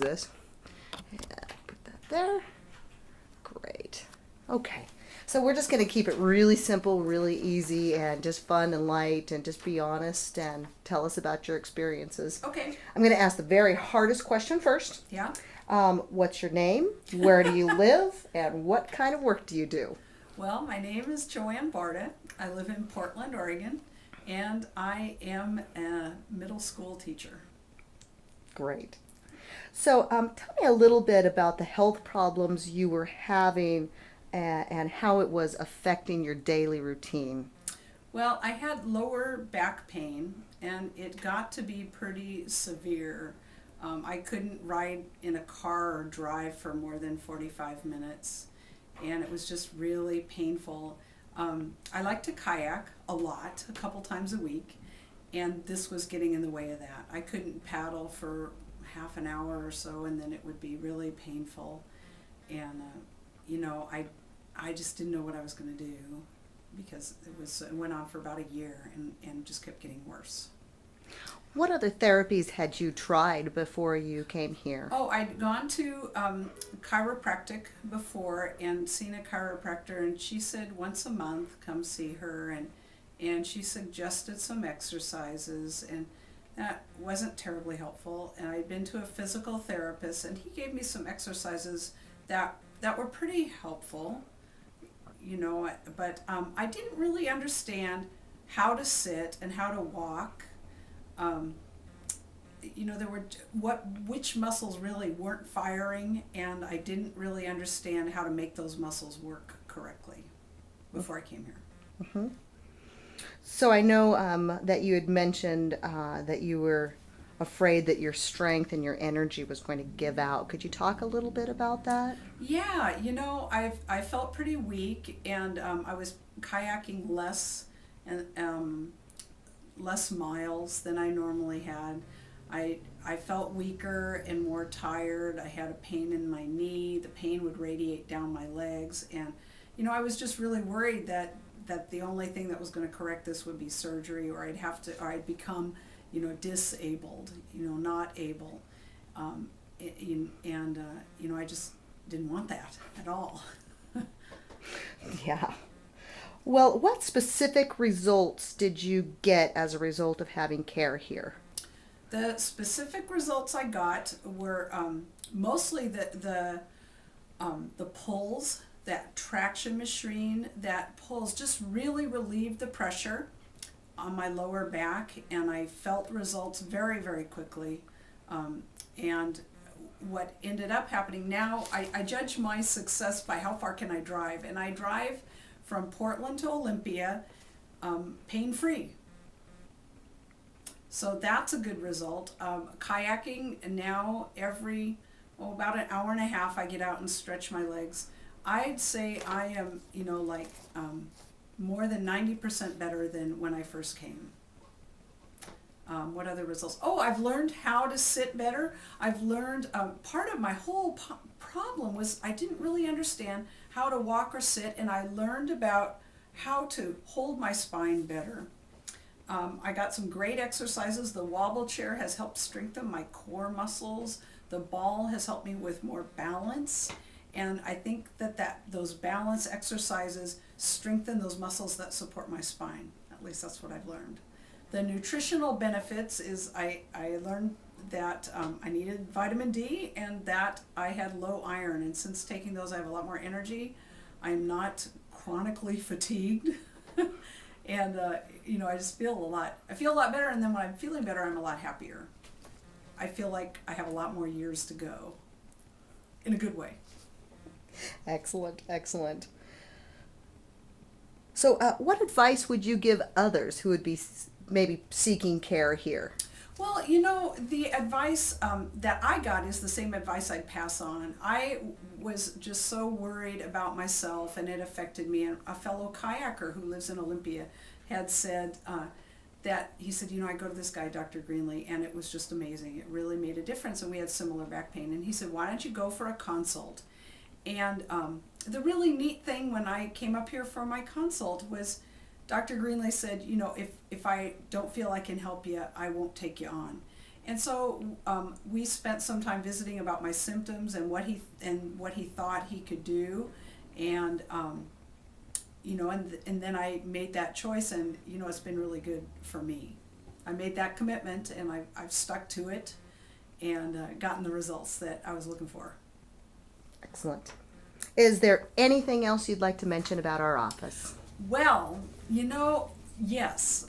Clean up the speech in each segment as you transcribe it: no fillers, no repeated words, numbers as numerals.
this. Yeah, put that there. Great. Okay. So we're just going to keep it really simple, really easy, and just fun and light, and just be honest and tell us about your experiences. Okay. I'm going to ask the very hardest question first. Yeah. What's your name? Where do you live? And what kind of work do you do? Well, my name is Joanne. I live in Portland, Oregon, and I am a middle school teacher. Great. So tell me a little bit about the health problems you were having and how it was affecting your daily routine. Well, I had lower back pain, and it got to be pretty severe. I couldn't ride in a car or drive for more than 45 minutes, and it was just really painful. I like to kayak a lot, a couple times a week, and this was getting in the way of that. I couldn't paddle for half an hour or so, and then it would be really painful. And, I just didn't know what I was going to do because it went on for about a year and just kept getting worse. What other therapies had you tried before you came here? Oh, I'd gone to chiropractic before and seen a chiropractor, and she said once a month come see her, and she suggested some exercises, and that wasn't terribly helpful. And I'd been to a physical therapist, and he gave me some exercises that were pretty helpful, but I didn't really understand how to sit and how to walk. There were which muscles really weren't firing, and I didn't really understand how to make those muscles work correctly before I came here. Mm-hmm. So I know that you had mentioned that you were afraid that your strength and your energy was going to give out. Could you talk a little bit about that? Yeah, I felt pretty weak, and I was kayaking less and less miles than I normally had. I felt weaker and more tired. I had a pain in my knee. The pain would radiate down my legs, and I was just really worried that the only thing that was going to correct this would be surgery, or I'd become disabled, not able, I just didn't want that at all. Yeah. Well, what specific results did you get as a result of having care here? The specific results I got were mostly the pulls. That traction machine that pulls just really relieved the pressure on my lower back, and I felt results very, very quickly. And what ended up happening now, I judge my success by how far can I drive, and I drive from Portland to Olympia pain-free. So that's a good result. Kayaking now about an hour and a half I get out and stretch my legs. I'd say I am, more than 90% better than when I first came. What other results? Oh, I've learned how to sit better. I've learned, part of my whole problem was I didn't really understand how to walk or sit, and I learned about how to hold my spine better. I got some great exercises. The wobble chair has helped strengthen my core muscles. The ball has helped me with more balance. And I think that those balance exercises strengthen those muscles that support my spine. At least that's what I've learned. The nutritional benefits is I learned that I needed vitamin D and that I had low iron. And since taking those, I have a lot more energy. I'm not chronically fatigued. And, I just feel I feel a lot better. And then when I'm feeling better, I'm a lot happier. I feel like I have a lot more years to go in a good way. Excellent, excellent. So what advice would you give others who would be maybe seeking care here? Well, the advice that I got is the same advice I'd pass on. I was just so worried about myself, and it affected me. And a fellow kayaker who lives in Olympia had said that, he said, I go to this guy, Dr. Greenlee, and it was just amazing. It really made a difference, and we had similar back pain. And he said, why don't you go for a consult? And the really neat thing when I came up here for my consult was Dr. Greenlee said, if I don't feel I can help you, I won't take you on. And so we spent some time visiting about my symptoms and what he thought he could do, and and then I made that choice, and it's been really good for me. I made that commitment, and I've stuck to it, and gotten the results that I was looking for. Excellent. Is there anything else you'd like to mention about our office? Well, yes.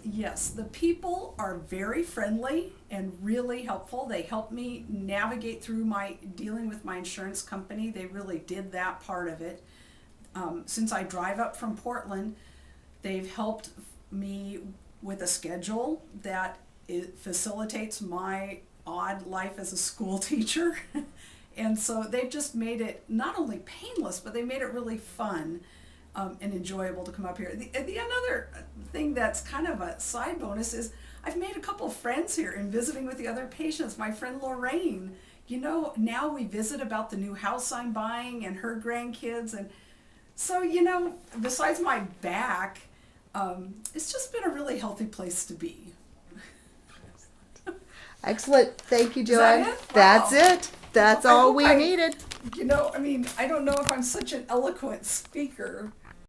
The people are very friendly and really helpful. They helped me navigate through my dealing with my insurance company. They really did that part of it. Since I drive up from Portland, they've helped me with a schedule that it facilitates my odd life as a school teacher. And so they've just made it not only painless, but they made it really fun and enjoyable to come up here. The another thing that's kind of a side bonus is I've made a couple of friends here in visiting with the other patients. My friend Lorraine, now we visit about the new house I'm buying and her grandkids. And so, besides my back, it's just been a really healthy place to be. Excellent. Thank you, Joanne. Is that it? Wow. That's it. That's all we I needed. I don't know if I'm such an eloquent speaker,